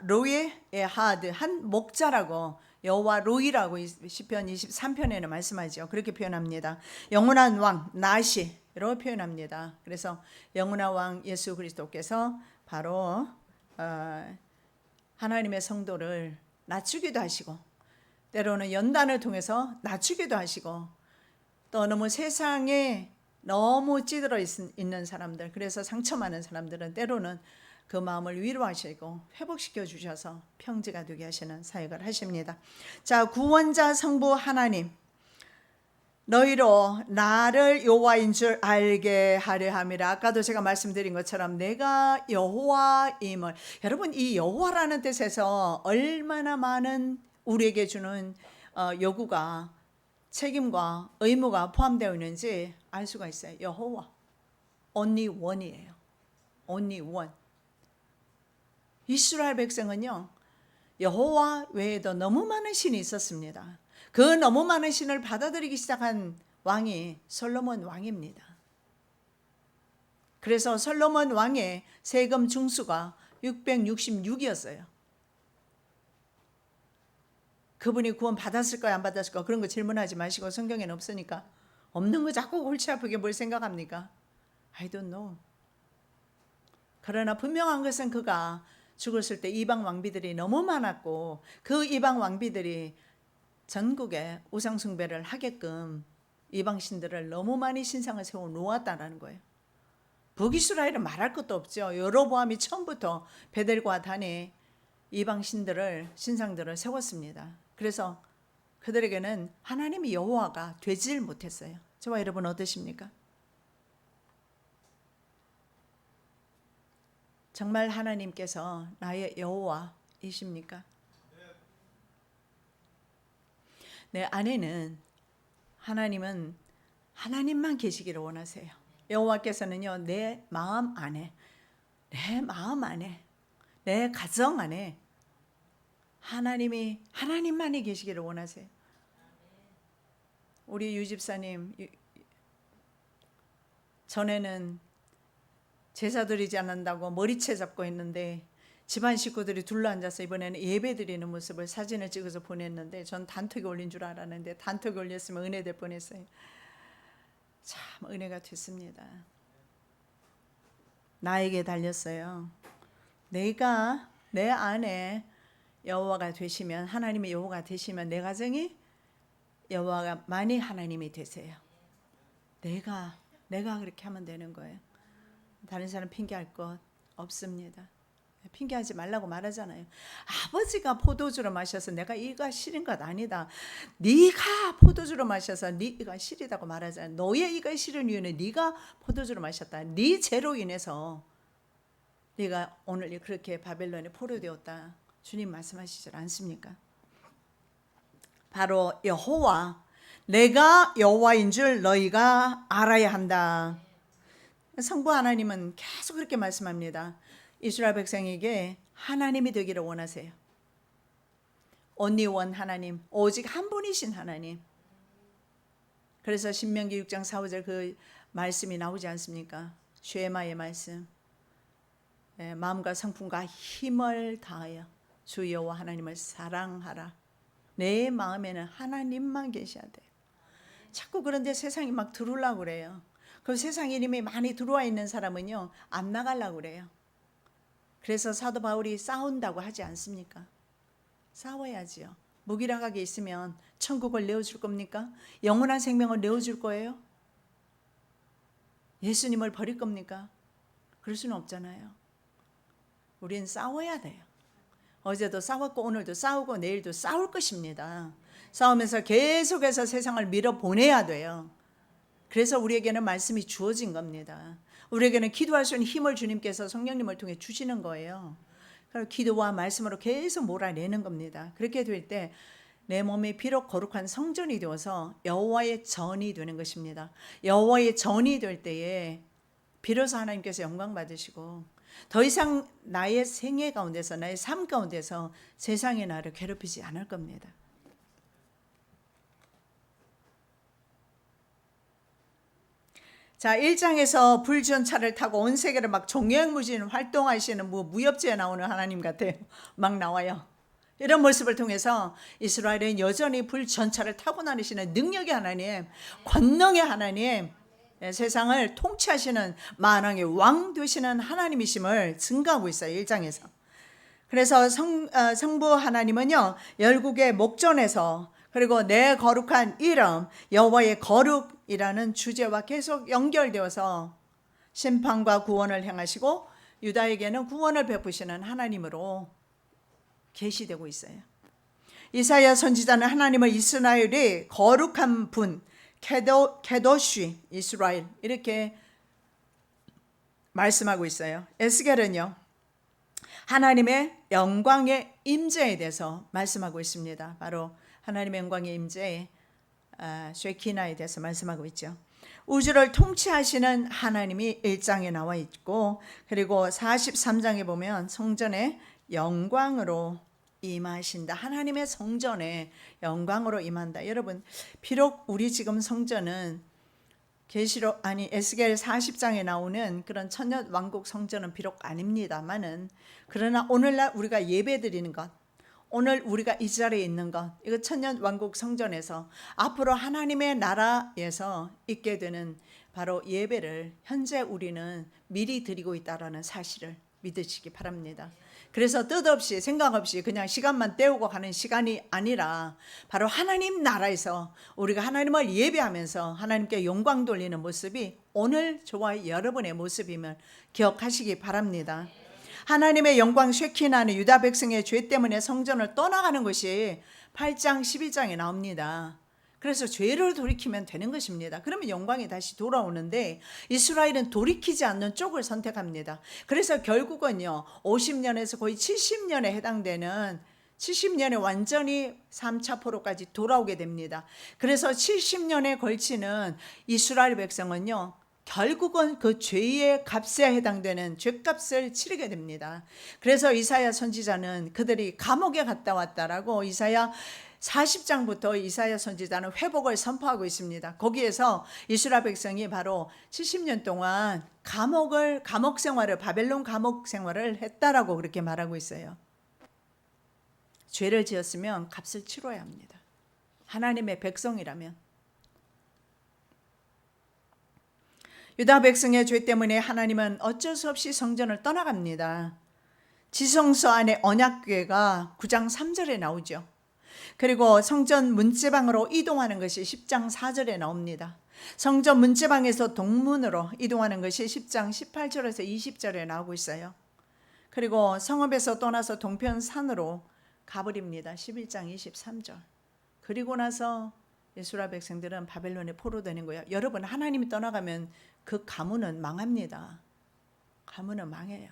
로이의 하드, 한 목자라고 여호와 로이라고 시편 23편에는 말씀하죠. 그렇게 표현합니다. 영원한 왕 나시, 이렇게 표현합니다. 그래서 영원한 왕 예수 그리스도께서 바로 하나님의 성도를 낮추기도 하시고 때로는 연단을 통해서 낮추기도 하시고 또 너무 세상에 너무 찌들어 있는 사람들, 그래서 상처 많은 사람들은 때로는 그 마음을 위로하시고 회복시켜 주셔서 평지가 되게 하시는 사역을 하십니다. 자, 구원자 성부 하나님, 너희로 나를 여호와인 줄 알게 하려 함이라. 아까도 제가 말씀드린 것처럼 내가 여호와임을, 여러분 이 여호와라는 뜻에서 얼마나 많은 우리에게 주는 요구가, 책임과 의무가 포함되어 있는지 알 수가 있어요. 여호와, only one이에요. only one. 이스라엘 백성은요, 여호와 외에도 너무 많은 신이 있었습니다. 그 너무 많은 신을 받아들이기 시작한 왕이 솔로몬 왕입니다. 그래서 솔로몬 왕의 세금 중수가 666이었어요. 그분이 구원 받았을까요, 안 받았을까요? 그런 거 질문하지 마시고, 성경에는 없으니까. 없는 거 자꾸 골치 아프게 뭘 생각합니까? I don't know. 그러나 분명한 것은 그가 죽었을 때 이방 왕비들이 너무 많았고 그 이방 왕비들이 전국에 우상 숭배를 하게끔 이방 신들을 너무 많이 신상을 세워 놓았다라는 거예요. 북이스라엘은 말할 것도 없죠. 여로보암이 처음부터 베델과 단에 이방 신상들을 세웠습니다. 그래서 그들에게는 하나님이 여호와가 되질 못했어요. 저와 여러분 어떠십니까? 정말 하나님께서 나의 여호와이십니까? 내 안에는 하나님은 하나님만 계시기를 원하세요. 여호와께서는요, 내 마음 안에, 내 가정 안에 하나님만이 계시기를 원하세요. 우리 유 집사님 전에는 제사 드리지 않는다고 머리채 잡고 했는데 집안 식구들이 둘러앉아서 이번에는 예배 드리는 모습을 사진을 찍어서 보냈는데 전 단톡에 올린 줄 알았는데 단톡에 올렸으면 은혜될 뻔했어요. 참 은혜가 됐습니다. 나에게 달렸어요. 내가 내 안에 여호와가 되시면, 하나님의 여호와가 되시면 내 가정이 여호와가 많이 하나님이 되세요. 내가 그렇게 하면 되는 거예요. 다른 사람 핑계할 것 없습니다. 핑계하지 말라고 말하잖아요. 아버지가 포도주로 마셔서 내가 이가 싫은 것 아니다. 네가 포도주로 마셔서 네가 싫다고 말하잖아요. 너의 이가 싫은 이유는 네가 포도주로 마셨다. 네 죄로 인해서 네가 오늘 그렇게 바벨론에 포로되었다. 주님 말씀하시지 않습니까? 바로 여호와, 내가 여호와인 줄 너희가 알아야 한다. 성부 하나님은 계속 그렇게 말씀합니다. 이스라엘 백성에게 하나님이 되기를 원하세요. only one 하나님, 오직 한 분이신 하나님. 그래서 신명기 6장 4, 5절 그 말씀이 나오지 않습니까? 쉐마의 말씀. 마음과 성품과 힘을 다하여 주 여호와 하나님을 사랑하라. 내 마음에는 하나님만 계셔야 돼요. 자꾸 그런데 세상이 막 들어오려고 그래요. 그 세상 이름이 많이 들어와 있는 사람은요, 안 나가려고 그래요. 그래서 사도 바울이 싸운다고 하지 않습니까? 싸워야지요. 무기력하게 있으면 천국을 내어줄 겁니까? 영원한 생명을 내어줄 거예요? 예수님을 버릴 겁니까? 그럴 수는 없잖아요. 우리는 싸워야 돼요. 어제도 싸웠고 오늘도 싸우고 내일도 싸울 것입니다. 싸우면서 계속해서 세상을 밀어보내야 돼요. 그래서 우리에게는 말씀이 주어진 겁니다. 우리에게는 기도할 수 있는 힘을 주님께서 성령님을 통해 주시는 거예요. 그래서 기도와 말씀으로 계속 몰아내는 겁니다. 그렇게 될 때 내 몸이 비록 거룩한 성전이 되어서 여호와의 전이 되는 것입니다. 여호와의 전이 될 때에 비로소 하나님께서 영광 받으시고 더 이상 나의 생애 가운데서, 나의 삶 가운데서 세상이 나를 괴롭히지 않을 겁니다. 자, 1장에서 불전차를 타고 온 세계를 막 종횡무진 활동하시는 무협지에 나오는 하나님 같아요. 막 나와요. 이런 모습을 통해서 이스라엘은 여전히 불전차를 타고 다니시는 능력의 하나님, 권능의 하나님, 세상을 통치하시는 만왕의 왕 되시는 하나님이심을 증거하고 있어요. 1장에서. 그래서 성부 하나님은요, 열국의 목전에서 그리고 내 거룩한 이름 여호와의 거룩이라는 주제와 계속 연결되어서 심판과 구원을 행하시고 유다에게는 구원을 베푸시는 하나님으로 계시되고 있어요. 이사야 선지자는 하나님을 이스라엘이 거룩한 분, 케도시 이스라엘 이렇게 말씀하고 있어요. 에스겔은요, 하나님의 영광의 임재에 대해서 말씀하고 있습니다. 바로 하나님의 영광의 임재, 쉐키나에 대해서 말씀하고 있죠. 우주를 통치하시는 하나님이 1장에 나와 있고, 그리고 43장에 보면 성전의 영광으로 임하신다. 하나님의 성전에 영광으로 임한다. 여러분, 비록 우리 지금 성전은 에스겔 40장에 나오는 그런 천년 왕국 성전은 비록 아닙니다만은, 그러나 오늘날 우리가 예배드리는 것, 오늘 우리가 이 자리에 있는 것, 이거 천년 왕국 성전에서 앞으로 하나님의 나라에서 있게 되는 바로 예배를 현재 우리는 미리 드리고 있다라는 사실을 믿으시기 바랍니다. 그래서 뜻없이 생각 없이 그냥 시간만 때우고 가는 시간이 아니라 바로 하나님 나라에서 우리가 하나님을 예배하면서 하나님께 영광 돌리는 모습이 오늘 저와 여러분의 모습임을 기억하시기 바랍니다. 하나님의 영광 쉐키나는 유다 백성의 죄 때문에 성전을 떠나가는 것이 8장 12장에 나옵니다. 그래서 죄를 돌이키면 되는 것입니다. 그러면 영광이 다시 돌아오는데 이스라엘은 돌이키지 않는 쪽을 선택합니다. 그래서 결국은요, 50년에서 거의 70년에 해당되는 70년에 완전히 3차 포로까지 돌아오게 됩니다. 그래서 70년에 걸치는 이스라엘 백성은요, 결국은 그 죄의 값에 해당되는 죄값을 치르게 됩니다. 그래서 이사야 선지자는 그들이 감옥에 갔다 왔다라고 이사야 40장부터 이사야 선지자는 회복을 선포하고 있습니다. 거기에서 이스라엘 백성이 바로 70년 동안 감옥 생활을, 바벨론 감옥 생활을 했다라고 그렇게 말하고 있어요. 죄를 지었으면 값을 치러야 합니다. 하나님의 백성이라면. 유다 백성의 죄 때문에 하나님은 어쩔 수 없이 성전을 떠나갑니다. 지성소 안에 언약궤가 9장 3절에 나오죠. 그리고 성전 문제방으로 이동하는 것이 10장 4절에 나옵니다. 성전 문제방에서 동문으로 이동하는 것이 10장 18절에서 20절에 나오고 있어요. 그리고 성읍에서 떠나서 동편산으로 가버립니다. 11장 23절. 그리고 나서 이스라엘 백성들은 바벨론에 포로되는 거예요. 여러분, 하나님이 떠나가면 그 가문은 망합니다. 가문은 망해요.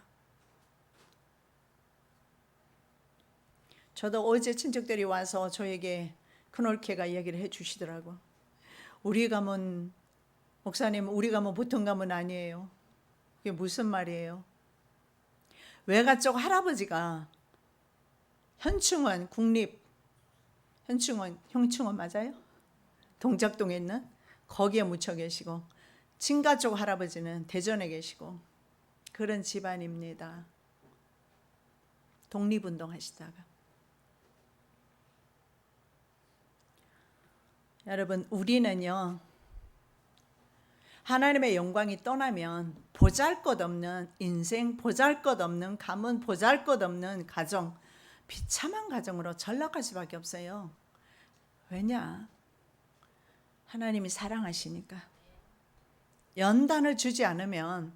저도 어제 친척들이 와서 저에게 큰올케가 얘기를 해 주시더라고. 우리 가문, 목사님, 우리 가문 보통 가문 아니에요. 그게 무슨 말이에요? 외가쪽 할아버지가 현충원 형충원 맞아요? 동작동에 있는 거기에 묻혀 계시고, 친가 쪽 할아버지는 대전에 계시고, 그런 집안입니다. 독립운동 하시다가. 여러분, 우리는요, 하나님의 영광이 떠나면 보잘것없는 인생, 보잘것없는 가문, 보잘것없는 가정, 비참한 가정으로 전락할 수밖에 없어요. 왜냐? 하나님이 사랑하시니까. 연단을 주지 않으면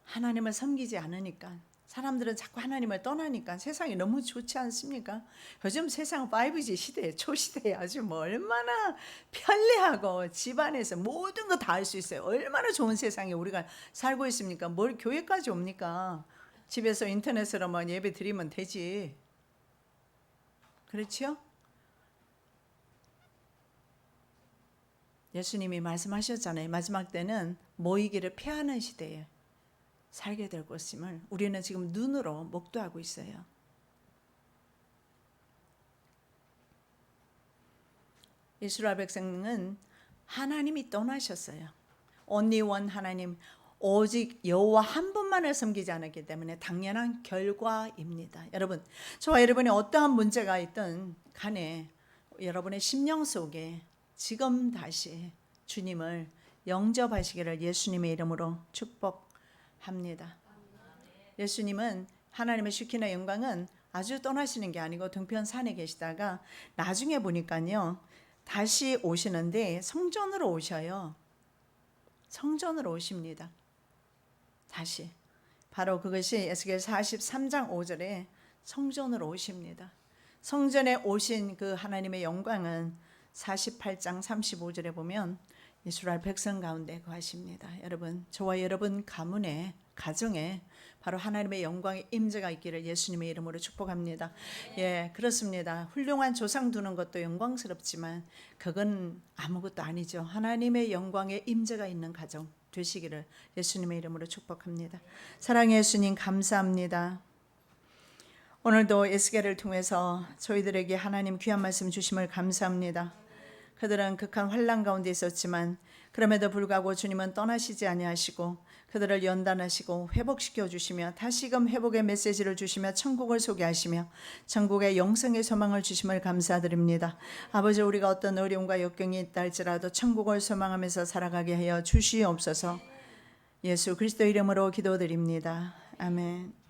하나님을 섬기지 않으니까. 사람들은 자꾸 하나님을 떠나니까. 세상이 너무 좋지 않습니까? 요즘 세상 5G 시대에, 초시대에 아주 뭐 얼마나 편리하고 집안에서 모든 거 다 할 수 있어요. 얼마나 좋은 세상에 우리가 살고 있습니까? 뭘 교회까지 옵니까? 집에서 인터넷으로만 예배 드리면 되지. 그렇죠? 예수님이 말씀하셨잖아요. 마지막 때는 모이기를 피하는 시대에 살게 될 것임을 우리는 지금 눈으로 목도하고 있어요. 이스라엘 백성은 하나님이 떠나셨어요. Only one 하나님, 오직 여호와 한 분만을 섬기지 않았기 때문에 당연한 결과입니다. 여러분, 저와 여러분이 어떠한 문제가 있든 간에 여러분의 심령 속에 지금 다시 주님을 영접하시기를 예수님의 이름으로 축복합니다. 예수님은 하나님의 슈키나 영광은 아주 떠나시는 게 아니고 등편산에 계시다가 나중에 보니까요 다시 오시는데 성전으로 오셔요. 성전으로 오십니다. 다시 바로 그것이 에스겔 43장 5절에 성전으로 오십니다. 성전에 오신 그 하나님의 영광은 48장 35절에 보면 이스라엘 백성 가운데 거하십니다. 여러분, 저와 여러분 가문에 가정에 바로 하나님의 영광의 임재가 있기를 예수님의 이름으로 축복합니다. 예, 그렇습니다. 훌륭한 조상 두는 것도 영광스럽지만 그건 아무것도 아니죠. 하나님의 영광의 임재가 있는 가정 되시기를 예수님의 이름으로 축복합니다. 사랑의 예수님 감사합니다. 오늘도 에스겔을 통해서 저희들에게 하나님 귀한 말씀 주심을 감사합니다. 그들은 극한 환난 가운데 있었지만 그럼에도 불구하고 주님은 떠나시지 아니하시고 그들을 연단하시고 회복시켜 주시며 다시금 회복의 메시지를 주시며 천국을 소개하시며 천국의 영생의 소망을 주심을 감사드립니다. 아버지, 우리가 어떤 어려움과 역경이 있다 할지라도 천국을 소망하면서 살아가게 하여 주시옵소서. 예수 그리스도 이름으로 기도드립니다. 아멘.